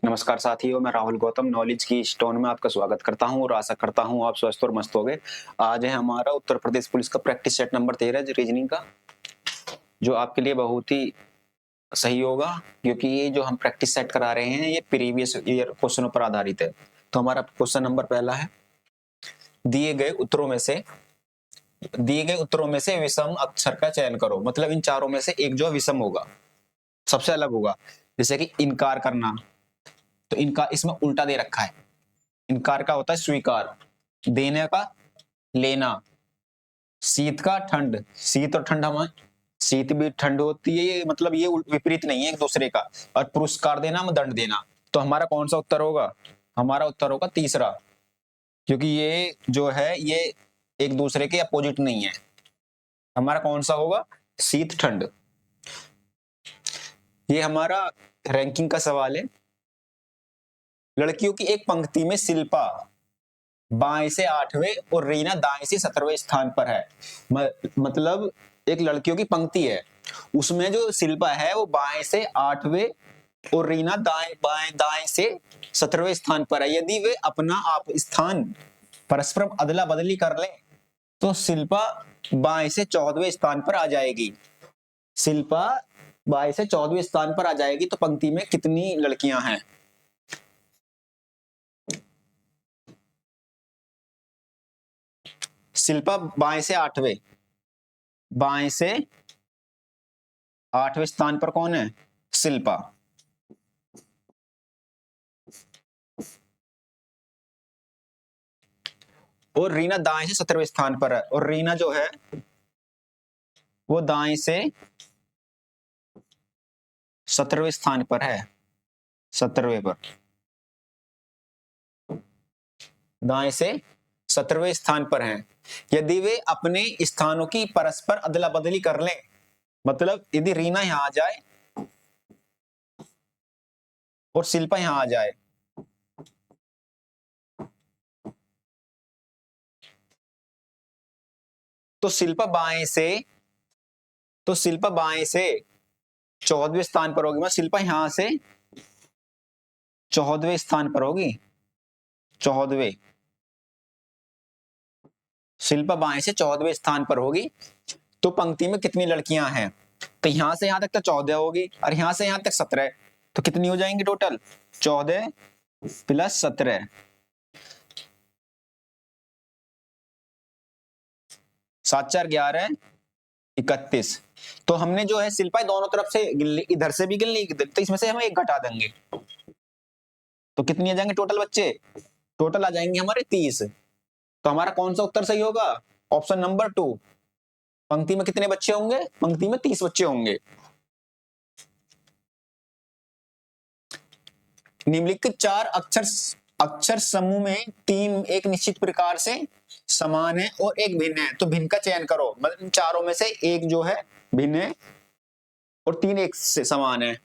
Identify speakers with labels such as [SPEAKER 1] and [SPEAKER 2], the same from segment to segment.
[SPEAKER 1] नमस्कार साथियों, मैं राहुल गौतम नॉलेज की स्टोन में आपका स्वागत करता हूं और आशा करता हूं आप स्वस्थ और मस्त होंगे। आज है हमारा उत्तर प्रदेश पुलिस का प्रैक्टिस सेट नंबर 13 रीजनिंग का, जो आपके लिए बहुत ही सही होगा क्योंकि ये जो हम प्रैक्टिस सेट करा रहे हैं ये प्रीवियस ईयर क्वेश्चनों पर आधारित है। तो हमारा क्वेश्चन नंबर पहला है, दिए गए उत्तरों में से विषम अक्षर का चयन करो। मतलब इन चारों में से एक जो विषम होगा, सबसे अलग होगा। जैसे कि इनकार करना, तो इनका इसमें उल्टा दे रखा है। इनकार का होता है स्वीकार, देने का लेना, शीत का ठंड, शीत और ठंड हमें शीत भी ठंड होती है, ये मतलब ये विपरीत नहीं है एक दूसरे का। और पुरस्कार देना में दंड देना। तो हमारा कौन सा उत्तर होगा? हमारा उत्तर होगा तीसरा, क्योंकि ये जो है ये एक दूसरे के अपोजिट नहीं है। हमारा कौन सा होगा? शीत ठंड। ये हमारा रैंकिंग का सवाल है। लड़कियों की एक पंक्ति में शिल्पा बाएं से 8वें और रीना दाएं से 17वें स्थान पर है। मतलब एक लड़कियों की पंक्ति है, उसमें जो शिल्पा है वो बाएं से 8वें और रीना दाएं से 17वें स्थान पर है। यदि वे अपना आप स्थान परस्पर अदला बदली कर ले तो शिल्पा बाएं से 14वें स्थान पर आ जाएगी। शिल्पा बाएं से 14वें स्थान पर आ जाएगी। तो पंक्ति में कितनी लड़कियां हैं? शिल्पा बाएं से 8वें स्थान पर कौन है? शिल्पा। और रीना दाएं से 17वें स्थान पर है। और रीना जो है वो दाएं से 17वें स्थान पर है। 17वें पर, दाएं से 17वें स्थान पर हैं। यदि वे अपने स्थानों की परस्पर अदला बदली कर लें, मतलब यदि रीना यहां आ जाए और शिल्पा यहां आ जाए, तो शिल्पा बाएं से 14वें स्थान पर होगी। मतलब शिल्पा यहां से 14वें स्थान पर होगी। 14वें, शिल्पा बाएं से 14वें स्थान पर होगी। तो पंक्ति में कितनी लड़कियां हैं? तो यहां से यहां तक तो 14 होगी और यहां से यहां तक 17। तो कितनी हो जाएंगी टोटल? 14 प्लस 17, 7 4 11 31। तो हमने जो है शिल्पा दोनों तरफ से इधर से भी गिन ली, तो इसमें से हम एक घटा देंगे। तो कितनी आ जाएंगे टोटल बच्चे? टोटल आ जाएंगे हमारे 30। तो हमारा कौन सा उत्तर सही होगा? Option number 2। पंक्ति में कितने बच्चे होंगे? पंक्ति में 30 बच्चे होंगे। निम्नलिखित 4 अक्षर समूह में 3 एक निश्चित प्रकार से समान है और एक भिन्न है। तो भिन्न का चयन करो। मतलब इन चारों में से एक जो है भिन्न है और 3 एक से समान है।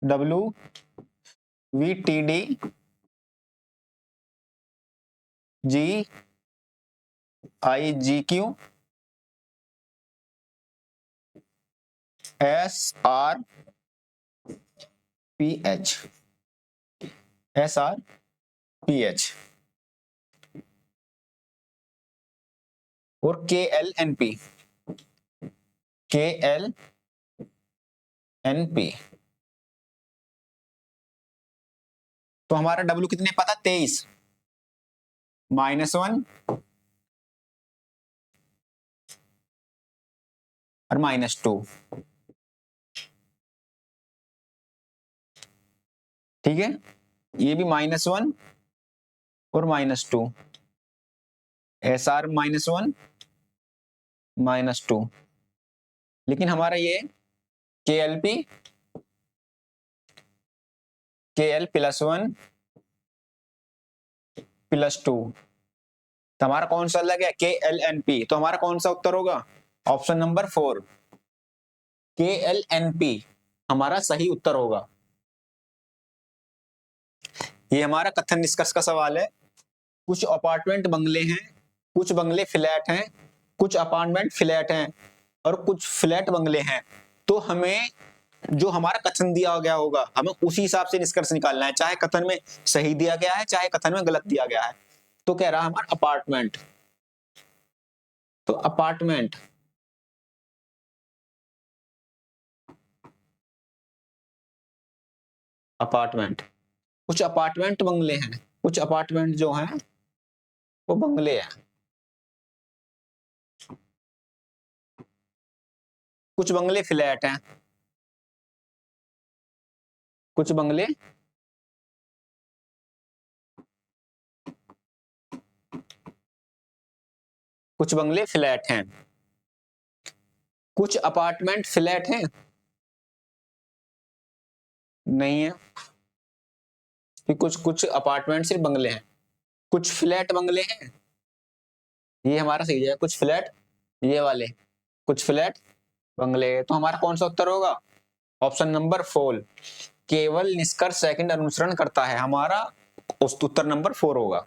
[SPEAKER 1] WVTD GIGQ SRPH और KLNP। तो हमारा W कितने पता? 23 -1 और -2। ठीक है, ये भी -1 और -2, SR -1 -2। लेकिन हमारा ये KL +1 +2, तो हमारा कौन सा अलग है? KLNP। तो हमारा कौन सा उत्तर होगा? ऑप्शन नंबर 4, KLNP हमारा सही उत्तर होगा। ये हमारा कथन निष्कर्ष का सवाल है। कुछ अपार्टमेंट बंगले हैं, कुछ बंगले फ्लैट हैं, कुछ अपार्टमेंट फ्लैट हैं और कुछ फ्लैट बंगले हैं। तो हमें जो हमारा कथन दिया गया होगा हमें उसी हिसाब से निष्कर्ष निकालना है, चाहे कथन में सही दिया गया है चाहे कथन में गलत दिया गया है। तो कह रहा है हमारा अपार्टमेंट, तो अपार्टमेंट अपार्टमेंट कुछ अपार्टमेंट बंगले हैं, कुछ अपार्टमेंट जो हैं वो बंगले हैं, कुछ बंगले फ्लैट हैं, कुछ बंगले कुछ बंगले फ्लैट हैं, कुछ अपार्टमेंट फ्लैट हैं, नहीं है कि कुछ कुछ अपार्टमेंट सिर्फ बंगले हैं, कुछ फ्लैट बंगले हैं, ये हमारा सही है, कुछ फ्लैट ये वाले, कुछ फ्लैट बंगले। तो हमारा कौन सा उत्तर होगा? ऑप्शन नंबर 4, केवल निष्कर्ष सेकंड अनुसरण करता है, हमारा उत्तर नंबर 4 होगा।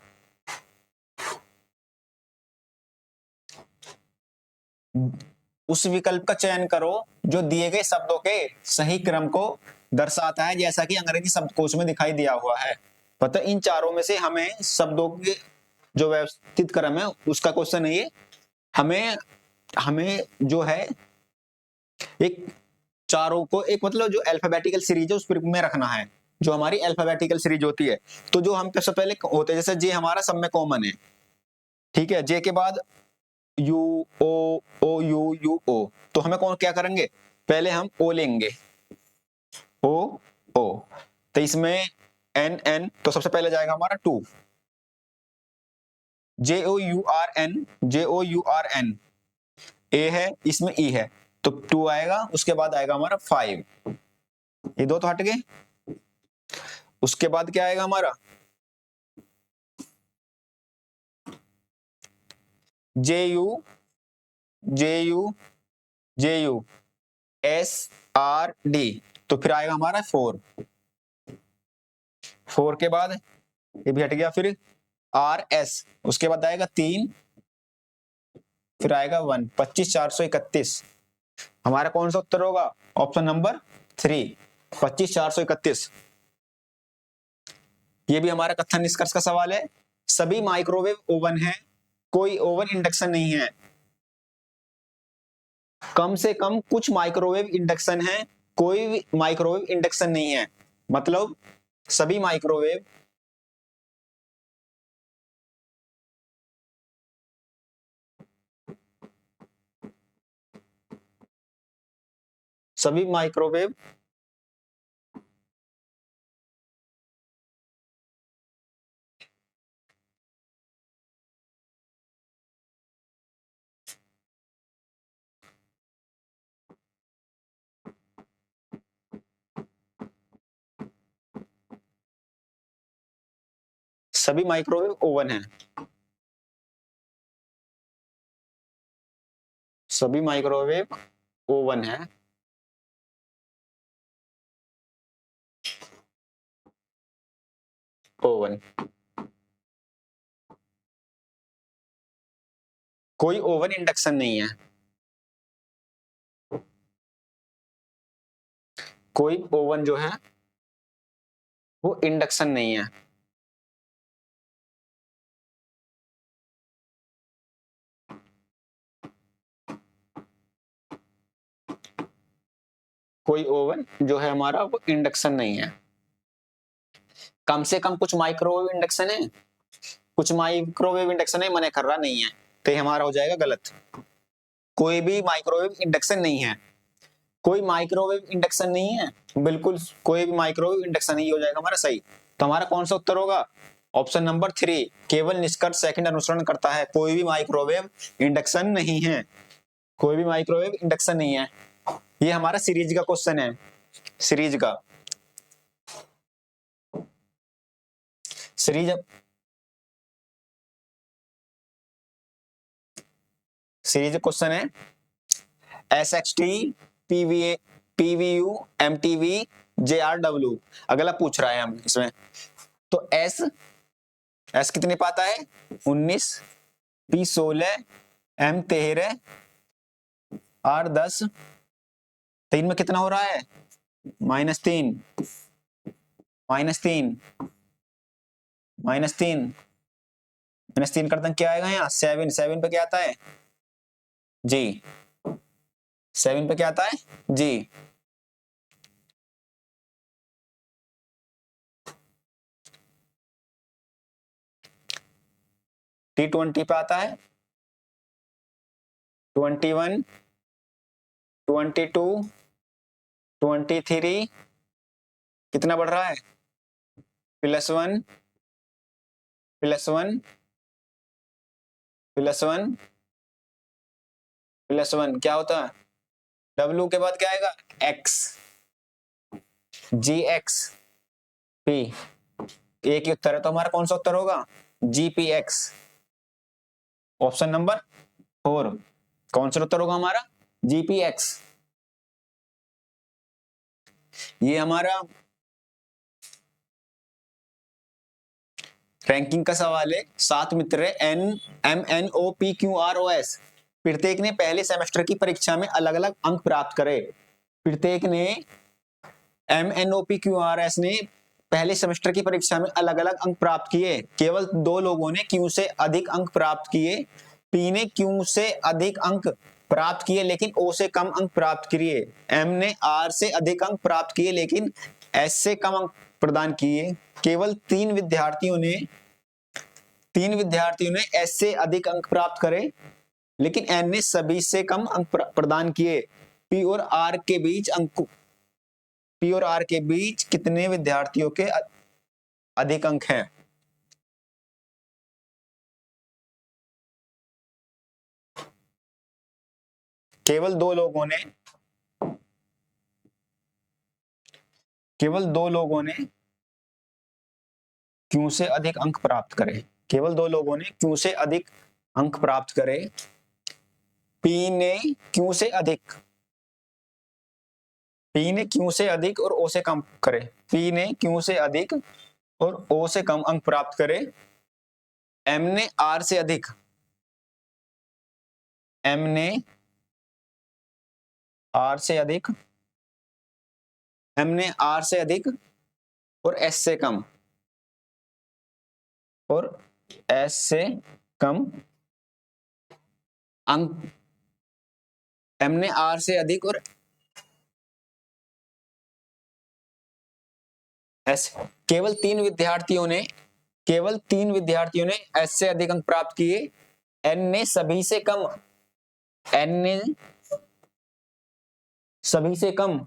[SPEAKER 1] उस विकल्प का चयन करो जो दिए गए शब्दों के सही क्रम को दर्शाता है, जैसा कि अंग्रेजी शब्दकोश में दिखाई दिया हुआ है। पता इन चारों में से हमें शब्दों के जो व्यवस्थित क्रम है उसका क्वेश्चन है ये। हमें हमें जो है एक चारों को एक मतलब जो अल्फाबेटिकल सीरीज है उस में रखना है, जो हमारी अल्फाबेटिकल सीरीज होती है। तो जो हम सबसे पहले होते हैं, जैसे जे हमारा सब में कॉमन है, ठीक है, जे के बाद यू ओ यू यू ओ, तो हमें कौन क्या करेंगे, पहले हम ओ लेंगे, ओ ओ, तो इसमें एन एन, तो सबसे पहले जाएगा हमारा 2, J O U R N, J O U R N, A है इसमें ई है, तो 2 आएगा, उसके बाद आएगा हमारा 5, ये दो तो हट गए। उसके बाद क्या आएगा हमारा J U J U J U S R D, तो फिर आएगा हमारा 4, 4 के बाद ये भी हट गया, फिर आर एस, उसके बाद आएगा 3, फिर आएगा 1, 25 431, हमारा कौन सा उत्तर होगा? Option number 3, 25 431। ये भी हमारा कथन निष्कर्ष का सवाल है। सभी माइक्रोवेव ओवन है, कोई ओवन इंडक्शन नहीं है। कम से कम कुछ माइक्रोवेव इंडक्शन है, कोई भी माइक्रोवेव इंडक्शन नहीं है। मतलब सभी माइक्रोवेव सभी माइक्रोवेव सभी माइक्रोवेव ओवन है, सभी माइक्रोवेव ओवन है, ओवन, कोई ओवन इंडक्शन नहीं है, कोई ओवन जो है वो इंडक्शन नहीं है। कोई ओवन जो है हमारा वो इंडक्शन नहीं है। कम से कम कुछ माइक्रोवेव इंडक्शन है, कुछ माइक्रोवेव इंडक्शन है, मना कर रहा नहीं है, तो ये हमारा हो जाएगा गलत। कोई भी माइक्रोवेव इंडक्शन नहीं है, कोई माइक्रोवेव इंडक्शन नहीं है, बिल्कुल कोई भी माइक्रोवेव इंडक्शन नहीं हो जाएगा हमारा सही। तो हमारा कौन सा उत्तर होगा? ऑप्शन नंबर 3, केवल निष्कर्ष सेकंड अनुसरण करता है, कोई भी माइक्रोवेव इंडक्शन नहीं है, कोई भी माइक्रोवेव इंडक्शन नहीं है। ये हमारा सीरीज का क्वेश्चन है, सीरीज का, सीरीज सीरीज क्वेश्चन है S X T PVA PVU MTV JRW, अगला पूछ रहा है हम इसमें। तो एस एस कितने पाता है? 19, पी 16, एम 13, आर 10, तो इनमें कितना हो रहा है? -3 -3 -3 -3 करते हैं, क्या आएगा यहाँ? 7 7 पे क्या आता है जी? 7 पे क्या आता है जी? T20 पे आता है 21 22 23, कितना बढ़ रहा है? +1 +1 +1 +1 क्या होता है? W के बाद क्या आएगा? X GX P, एक ही उत्तर है, तो हमारा कौन सा उत्तर होगा? GPX, option number 4। कौन सा उत्तर होगा हमारा? GPX। ये हमारा रैंकिंग का सवाल है। 7 मित्र है NMNOPQROS, प्रत्येक ने पहले सेमेस्टर की परीक्षा में अलग अलग अंक प्राप्त करे। प्रत्येक ने MNOPQRS ने पहले सेमेस्टर की परीक्षा में अलग अलग अंक प्राप्त किए। केवल 2 लोगों ने Q से अधिक अंक प्राप्त किए। P ने Q से अधिक अंक प्राप्त किए लेकिन O से कम अंक प्राप्त किए। M ने R से अधिक अंक प्राप्त किए लेकिन S से कम अंक प्रदान किए। केवल 3 विद्यार्थियों ने S से अधिक अंक प्राप्त करे लेकिन N ने सभी से कम अंक प्रदान किए। P और R के बीच कितने विद्यार्थियों के अधिक अंक हैं? केवल दो लोगों ने Q से अधिक अंक प्राप्त करे। केवल 2 लोगों ने Q से अधिक अंक प्राप्त करे। P ने Q से अधिक और O से कम करे। P ने Q से अधिक और O से कम अंक प्राप्त करे। M ने R से अधिक और S से कम अंक। M ने R से अधिक और S, केवल 3 विद्यार्थियों ने S से अधिक अंक प्राप्त किए। N ने सभी से कम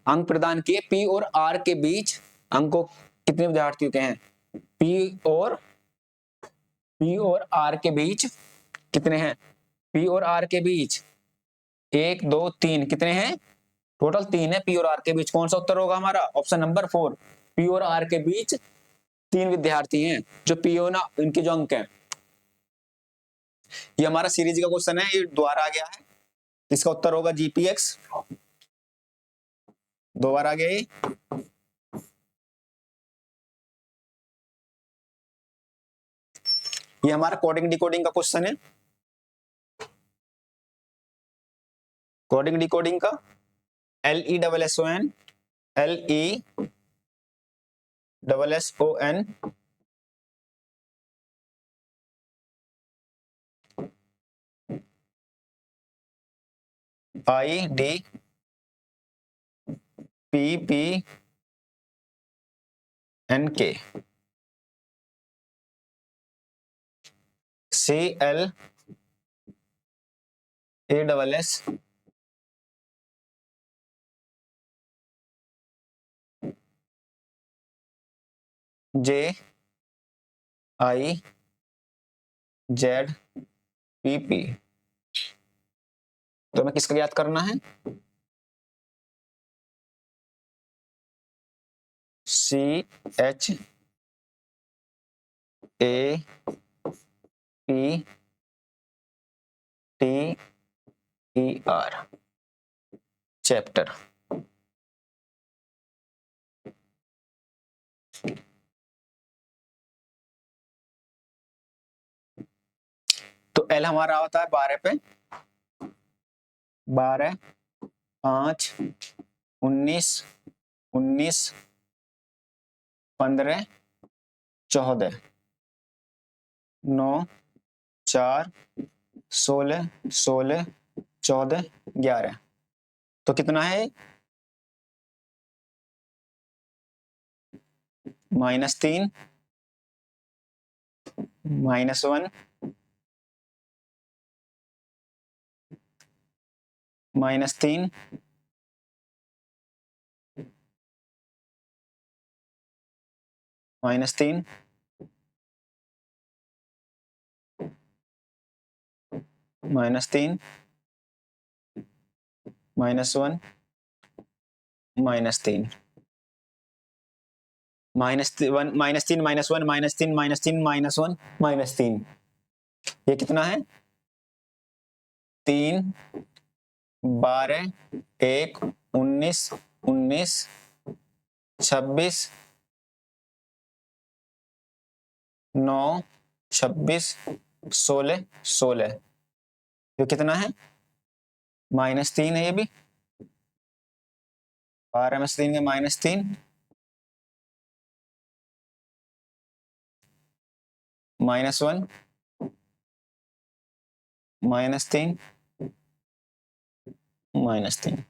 [SPEAKER 1] अंक प्रदान किए। P और R के बीच अंकों कितने विद्यार्थियों के हैं? P और R के बीच कितने हैं? P और R के बीच 1 2 3 कितने हैं? टोटल 3 है P और R के बीच। कौन सा उत्तर होगा हमारा? Option number 4। P और R के बीच 3 विद्यार्थी हैं जो P और इनके जो अंक हैं। ये हमारा सीरीज का क्वेश्चन है, ये दोबारा आ गया है। इसका उत्तर होगा GPX। दोबारा आ गया ये हमारा कोडिंग डिकोडिंग का क्वेश्चन है। कोडिंग डिकोडिंग का LESSON IDWSON CLASS JIZPP। तो हमें किसका याद करना है? CHAPTER chapter. तो L हमारा होता है 12 पे 12 5 19 19 15 14 9 4 16 16 14 11 तो कितना है? -3 -1 -3 -3 -3 -1 -3 -1 -3 -1 -3 -3 -1 -3 ये कितना है? 3 12 1 19 19 26 9 26 16 16 ये कितना है? -3 है ये भी। 12 में से 3 -3 -1 -3 -3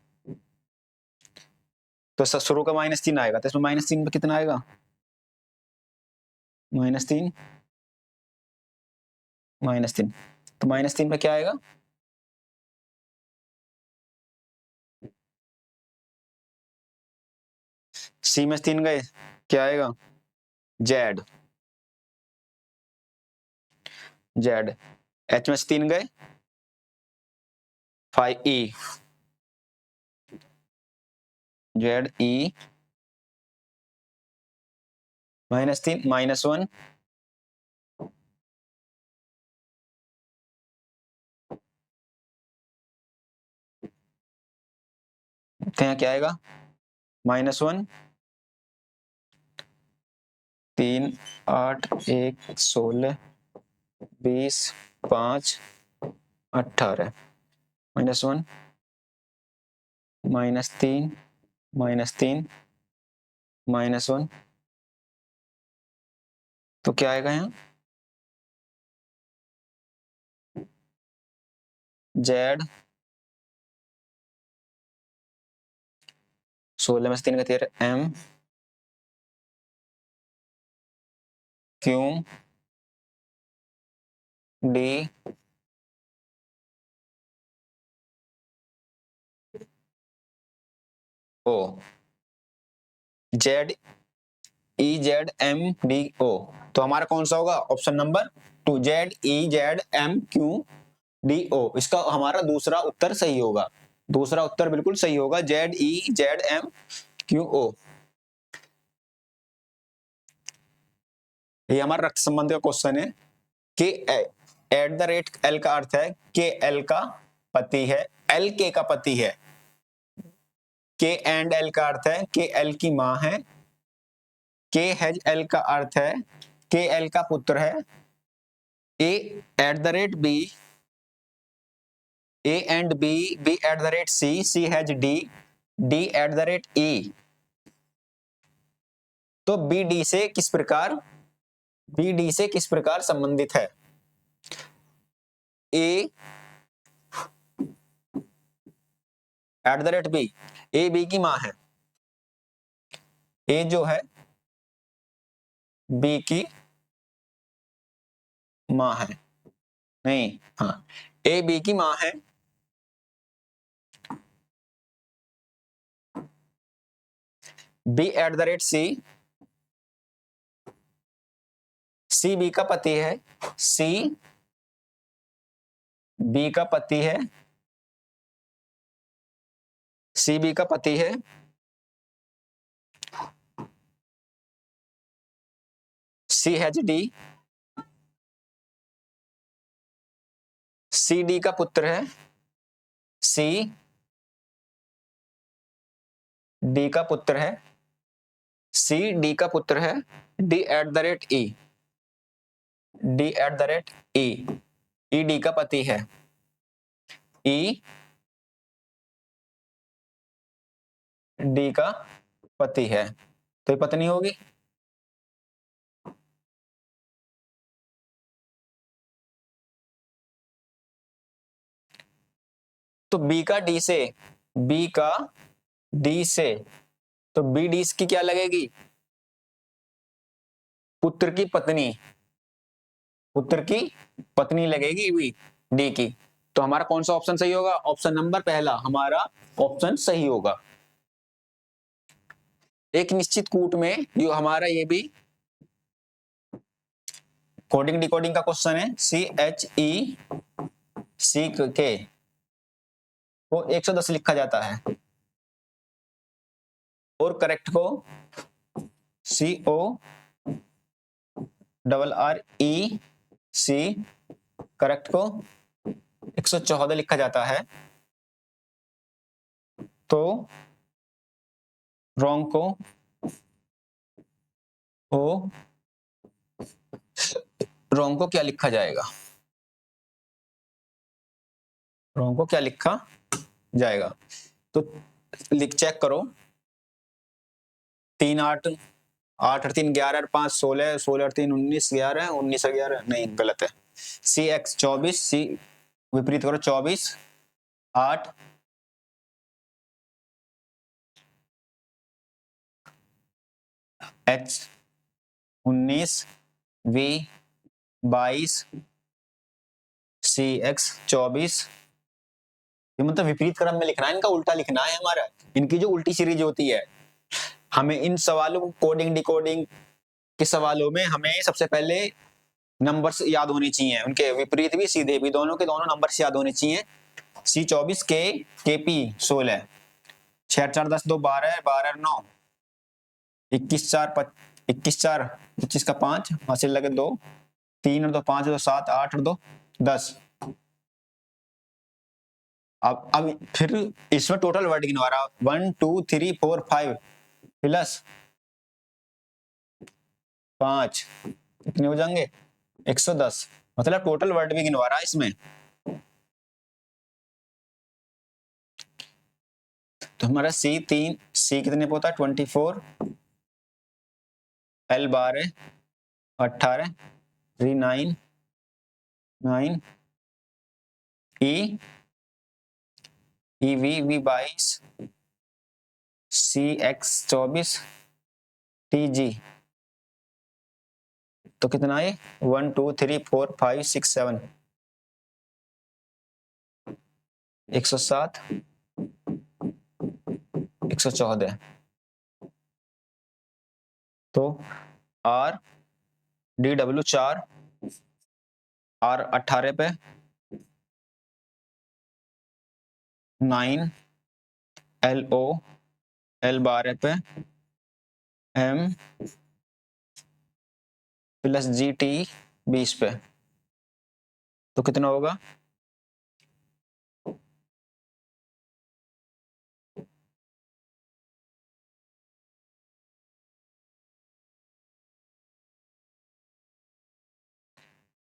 [SPEAKER 1] तो शुरू का -3 आएगा तो इसमें -3 पे कितना आएगा? -3 -3 तो -3 पे क्या आएगा? सी में 3 गए क्या आएगा? जेड जेड एच में 3 गए 5 ई जेड ई -3 -1 तो यहाँ क्या आएगा? -1 3 8 1 16 20 5 18 -1 -3 -3 -1 तो क्या आएगा यहाँ? जेड 16 में से 3 का 13 M Q D O Z E Z M D O तो हमारा कौन सा होगा? Option number 2 Z E Z M Q D O इसका हमारा दूसरा उत्तर सही होगा। दूसरा उत्तर बिल्कुल सही होगा Z E Z M Q O. ये हमारा रक्त संबंध का क्वेश्चन है कि @L का अर्थ है के एल का पति है, एल के का पति है। के एंड एल का अर्थ है के एल की मां है। के हैज एल का अर्थ है के एल का पुत्र है। @B A and B @C has D E तो बी डी से किस प्रकार संबंधित है? ए @B ए बी की मां है। ए जो है बी की मां है। नहीं हाँ ए बी की मां है। बी @C बी का पति है। सी बी का पति है। सी बी का पति है। सी हैज डी सी डी का पुत्र है। सी डी का पुत्र है। सी डी का पुत्र है। D@E D@E ई डी का पति है। ई डी का पति है, तो ये पत्नी होगी। तो बी का डी से, बी का डी से, तो बी डी की क्या लगेगी? पुत्र की पत्नी, पुत्र की पत्नी लगेगी बी डी की। तो हमारा कौन सा ऑप्शन सही होगा? ऑप्शन नंबर पहला हमारा ऑप्शन सही होगा। एक निश्चित कूट में जो हमारा ये भी कोडिंग डिकोडिंग का क्वेश्चन है, सी एच ई सी के, वो 110 लिखा जाता है, और करेक्ट को सी ओ डबल आर ई सी, करेक्ट को 114 लिखा जाता है। तो रॉन्ग को ओ, रॉन्ग को क्या लिखा जाएगा? रॉन्ग को क्या लिखा जाएगा? तो लिख चेक करो। 3 8 8 और 3 11 और 5 16, 16 और 3 19, 11 19 और 11 नहीं, गलत है। सी एक्स 24, सी विपरीत करो 24 8 एच 19 वी 22 सी एक्स 24। ये मतलब विपरीत क्रम में लिखना है, इनका उल्टा लिखना है हमारा। इनकी जो उल्टी सीरीज होती है, हमें इन सवालों कोडिंग डिकोडिंग के सवालों में हमें सबसे पहले नंबर्स याद होने चाहिए, उनके विपरीत भी सीधे भी, दोनों के दोनों नंबर्स याद होने चाहिए। सी 24 के पी 16, 6 4 10 2 12 12 9 21 4 21 4 25 का 5 हासिल लगे 2 3 और 2 5 2 7 8 और 2 10। अब फिर इसमें टोटल वर्ड गिनवा रहा 1 2 3 4 5 प्लस 5 कितने हो जाएंगे? 110। मतलब टोटल वर्ड भी गिनवा रहा है इसमें। तो हमारा सी 3 सी कितने पे होता है? 24, एल 12 18, री 9 9, E V V 22, C X 24, T G. तो कितना है? 1 2 3 4 5 6 7, 107 114। तो आर डी डब्ल्यू 4, आर 18 पे 9, एल ओ एल 12 पे एम प्लस जी टी 20 पे। तो कितना होगा?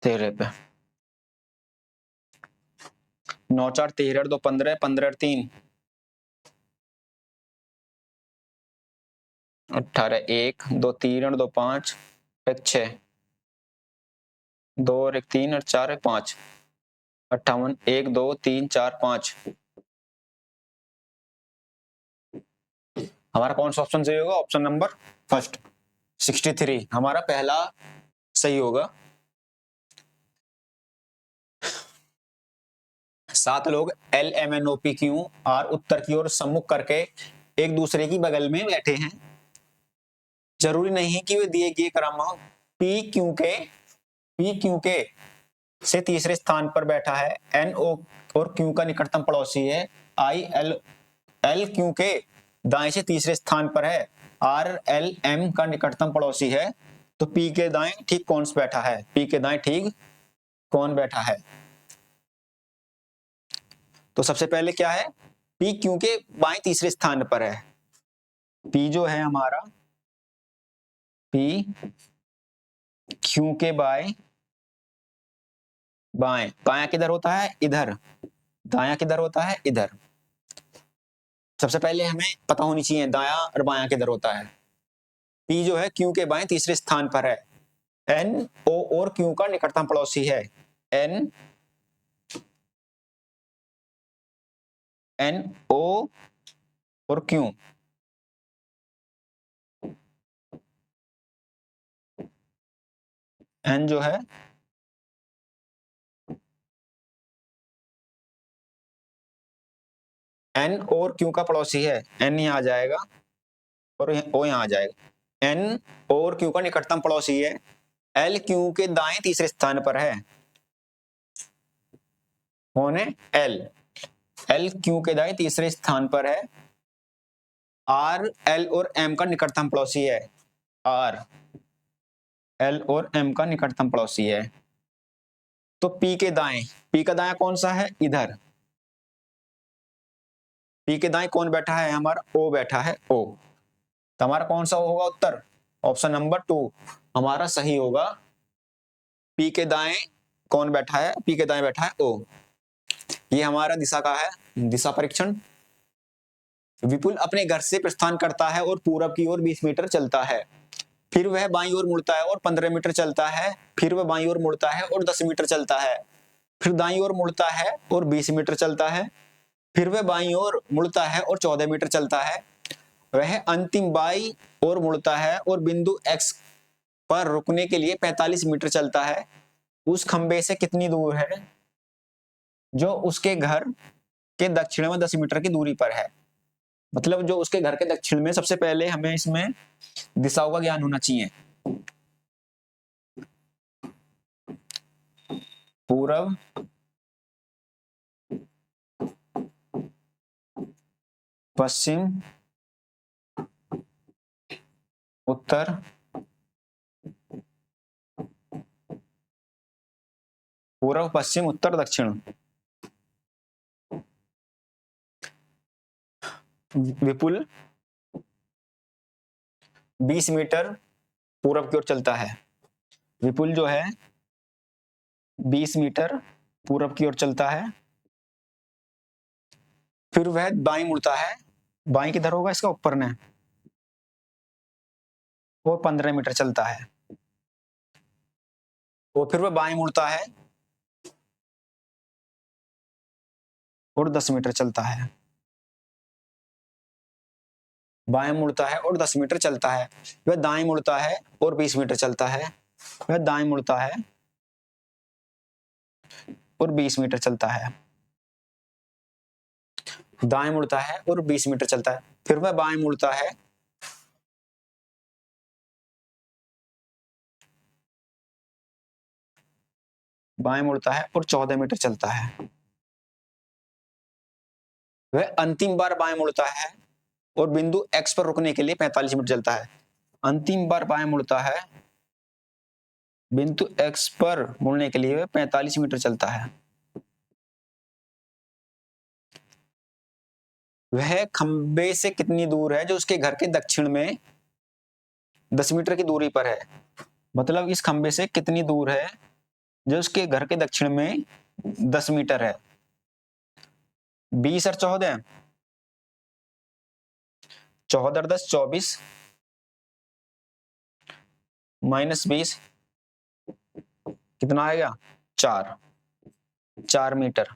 [SPEAKER 1] तेरह पे 9 4 13 2 15 15 3 18 1 2 3 और 2 5 एक 6 2 और 1 3 और 4 एक 5 58 1 2 3 4 5। हमारा कौन सा ऑप्शन सही होगा? ऑप्शन नंबर फर्स्ट 63 हमारा पहला सही होगा। 7 लोग L M N O P Q R उत्तर की ओर सम्मुख करके एक दूसरे की बगल में बैठे हैं। जरूरी नहीं है कि वे दिए गए क्रम हो। पी क्यू के से तीसरे स्थान पर बैठा है, एन ओ और क्यू का निकटतम पड़ोसी है, आई एल एल क्यू के दाएं से तीसरे स्थान पर है, आर एल एम का निकटतम पड़ोसी है। तो पी के दाएं ठीक कौन बैठा है? पी के दाएं ठीक कौन बैठा है? तो सबसे पहले क्या है? पी क्यू के बाएं तीसरे स्थान पर है। पी जो है हमारा, पी क्यू के बाएं, बाएं बायां किधर होता है? इधर। दायां किधर होता है? इधर। सबसे पहले हमें पता होनी चाहिए दायां और बायां किधर होता है। P जो है Q के बाएं तीसरे स्थान पर है। N O और Q का निकटतम पड़ोसी है। N O और Q N जो है N और Q का पड़ोसी है। N यहाँ आ जाएगा और O यहाँ आ जाएगा। N और Q का निकटतम पड़ोसी है। L Q के दाएं तीसरे स्थान पर है। कौन है? L Q के दाएं तीसरे स्थान पर है। R L और M का निकटतम पड़ोसी है। R L और M का निकटतम पड़ोसी है। तो P के दाएं, P का दाएं कौन सा है? इधर। P के दाएं कौन बैठा है? हमारा O बैठा है। O तो हमारा कौन सा होगा उत्तर? ऑप्शन नंबर 2 हमारा सही होगा। P के दाएं कौन बैठा है? P के दाएं बैठा है O। ये हमारा दिशा का है, दिशा परीक्षण। विपुल अपने घर से प्रस्थान करता है और पूरब की ओर 20 मीटर चलता है। फिर वह बाईं ओर मुड़ता है और 15 मीटर चलता है। फिर वह बाईं ओर मुड़ता है और 10 मीटर चलता है। फिर दाईं ओर मुड़ता है और 20 मीटर चलता है। फिर वह बाईं ओर मुड़ता है और 14 मीटर चलता है। वह अंतिम बाईं ओर मुड़ता है और बिंदु X पर रुकने के लिए 45 मीटर चलता है। उस खंबे से कितनी दूर है जो उसके घर के दक्षिण में 10 मीटर की दूरी पर है? मतलब जो उसके घर के दक्षिण में, सबसे पहले हमें इसमें दिशाओं का ज्ञान होना चाहिए। पूर्व, पश्चिम, उत्तर, पूर्व, पश्चिम, उत्तर, दक्षिण। विपुल 20 मीटर पूरब की ओर चलता है। विपुल जो है 20 मीटर पूरब की ओर चलता है। फिर वह बाईं मुड़ता है। बाईं किधर होगा इसका? ऊपर ने। वो 15 मीटर चलता है। वो फिर वह बाईं मुड़ता है और 10 मीटर चलता है। बाएं मुड़ता है और 10 मीटर चलता है। वह दाएं मुड़ता है और 20 मीटर चलता है। वह दाएं मुड़ता है और 20 मीटर चलता है। दाएं मुड़ता है और 20 मीटर चलता है। फिर वह बाएं मुड़ता है बाएं मुड़ता है और 14 मीटर चलता है। वह अंतिम बार बाएं मुड़ता है और बिंदु X पर रुकने के लिए 45 मीटर चलता है। अंतिम बार बाएं मुड़ता है, बिंदु X पर मुड़ने के लिए वह 45 मीटर चलता है। वह खंबे से कितनी दूर है जो उसके घर के दक्षिण में 10 मीटर की दूरी पर है? मतलब इस खंबे से कितनी दूर है जो उसके घर के दक्षिण में 10 मीटर है? 20 और 14, 14 और 10 24, -20 कितना आएगा? 4 मीटर।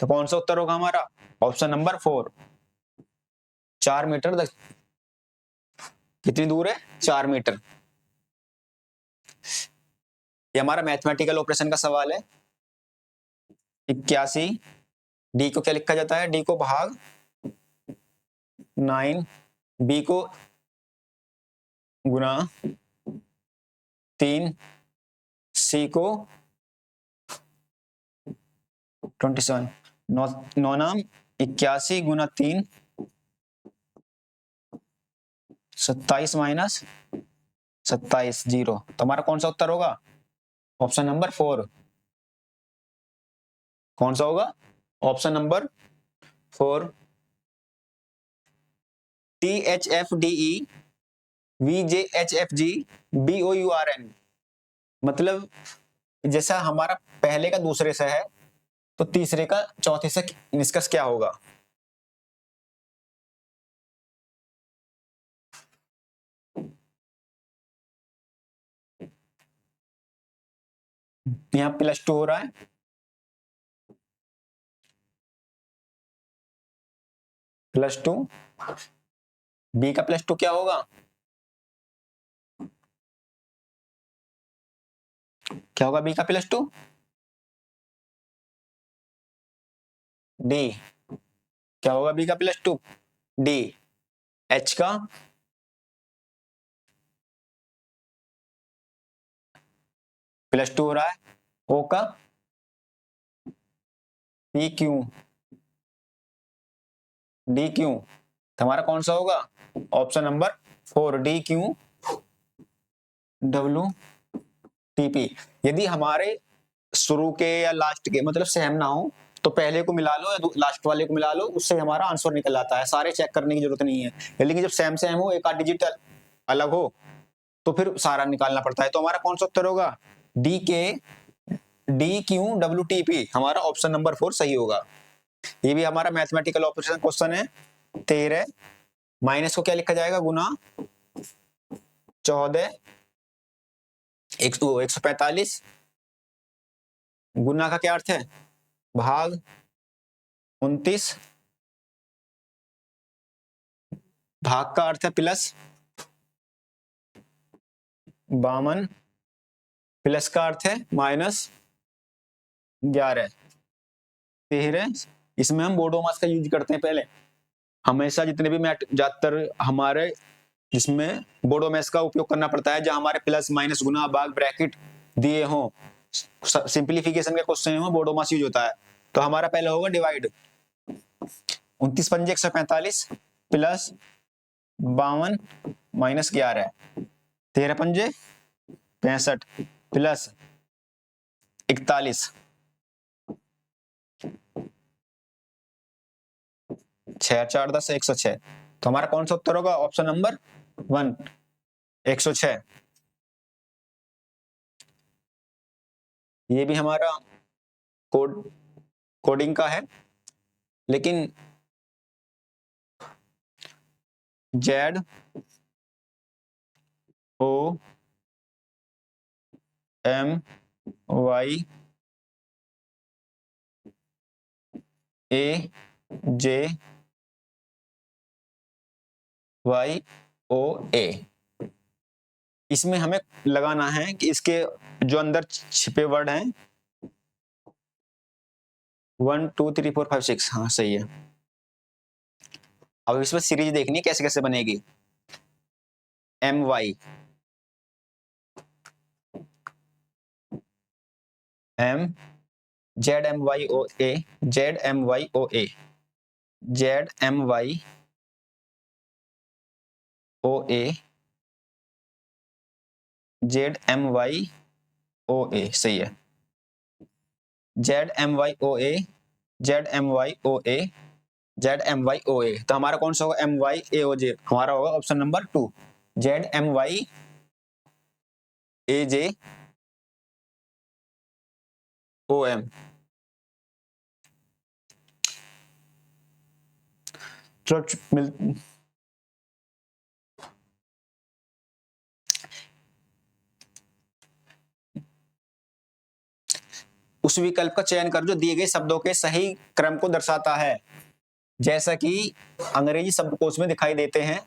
[SPEAKER 1] तो कौन सा उत्तर होगा हमारा? Option number 4 4 meter. कितनी दूर है? 4 मीटर। ये हमारा मैथमेटिकल ऑपरेशन का सवाल है। 81 डी को क्या लिखा जाता है? डी को भाग 9, बी को गुना 3, सी को 27। 9 नाम 81 गुना 3 27 माइनस 27 0। तो हमारा कौन सा उत्तर होगा? Option number 4। कौन सा होगा? Option number 4। THFDE VJHFG BOURN। मतलब जैसा हमारा पहले का दूसरे से है तो तीसरे का चौथे से निष्कर्ष क्या होगा? यहाँ +2 हो रहा है, +2, बी का +2 क्या होगा, क्या होगा बी का +2, डी, क्या होगा बी का +2, डी, एच का +2 हो रहा है, ओ का पी क्यू, डी क्यू, तो हमारा कौन सा होगा, option number 4, D Q W TP. यदि हमारे शुरू के या लास्ट के मतलब सेम ना हो तो पहले को मिला लो या लास्ट वाले को मिला लो, उससे हमारा आंसर निकल आता है, सारे चेक करने की जरूरत नहीं है। लेकिन जब सेम सेम हो, एक आध डिजिट अलग हो, तो फिर सारा निकालना पड़ता है। तो हमारा कौन सा उत्तर होगा, डी के D Q W T P, हमारा ऑप्शन नंबर 4 सही होगा। ये भी हमारा मैथमेटिकल ऑपरेशन क्वेश्चन है। 13 माइनस को क्या लिखा जाएगा, गुना 14 145, गुना का क्या अर्थ है, भाग 29, भाग का अर्थ है प्लस 52, प्लस का अर्थ है -11, 13। इसमें हम बोडोमास का यूज करते हैं पहले, हमेशा जितने भी मैथ ज्यादातर हमारे जिसमें बोडोमास का उपयोग करना पड़ता है, जहां हमारे प्लस माइनस गुना भाग ब्रैकेट दिए हों, सिंप्लीफिकेशन के क्वेश्चन हो, बोडोमास यूज होता है। तो हमारा पहले होगा डिवाइड, 29 पंजे 145 प्लस 52 -11, 13 पंजे 65 प्लस 41, 6 4 10 106। तो हमारा कौन सा उत्तर होगा, ऑप्शन नंबर 1, 106। ये भी हमारा कोडिंग का है, लेकिन Z O M Y A J Y O ए, इसमें हमें लगाना है कि इसके जो अंदर छिपे वर्ड हैं 1 2 3 4 5 6, हाँ सही है। अब इसमें सीरीज देखनी है कैसे कैसे बनेगी, M Y M Z M Y O A, Z M Y O A, Z M Y O A, Z M Y O A, सही है, Z M Y O A, Z M Y O A, Z M Y O A. तो हमारा कौन सा होगा, M Y ए ओ J, हमारा होगा option number 2, Z M Y A J O M. चलो मिल, उस विकल्प का चयन कर जो दिए गए शब्दों के सही क्रम को दर्शाता है, जैसा कि अंग्रेजी शब्दकोश में दिखाई देते हैं,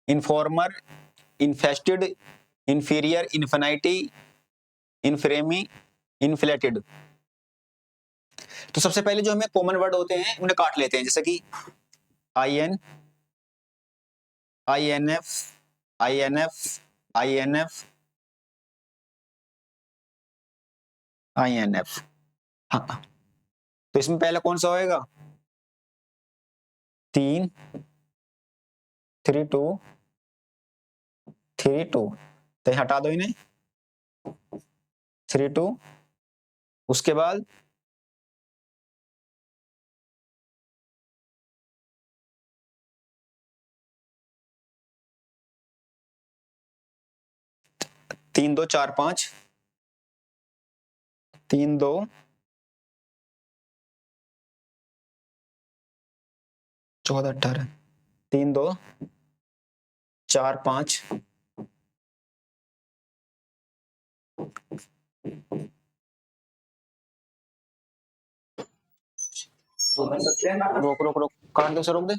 [SPEAKER 1] informer, infested, inferior, infinity, infamy, inflated. तो सबसे पहले जो हमें कॉमन वर्ड होते हैं उन्हें काट लेते हैं, जैसे कि I N, I N F, I N F, I N F, I N F. हाँ, तो इसमें पहला कौन सा होएगा, 3 3 2 3 2, तो हटा दो इन्हें, 3 2, उसके बाद 3 2 4 5, 3 2 14 18, 3 2 4 5, रोक रोक रोक, काट दे उसे, रोक दे।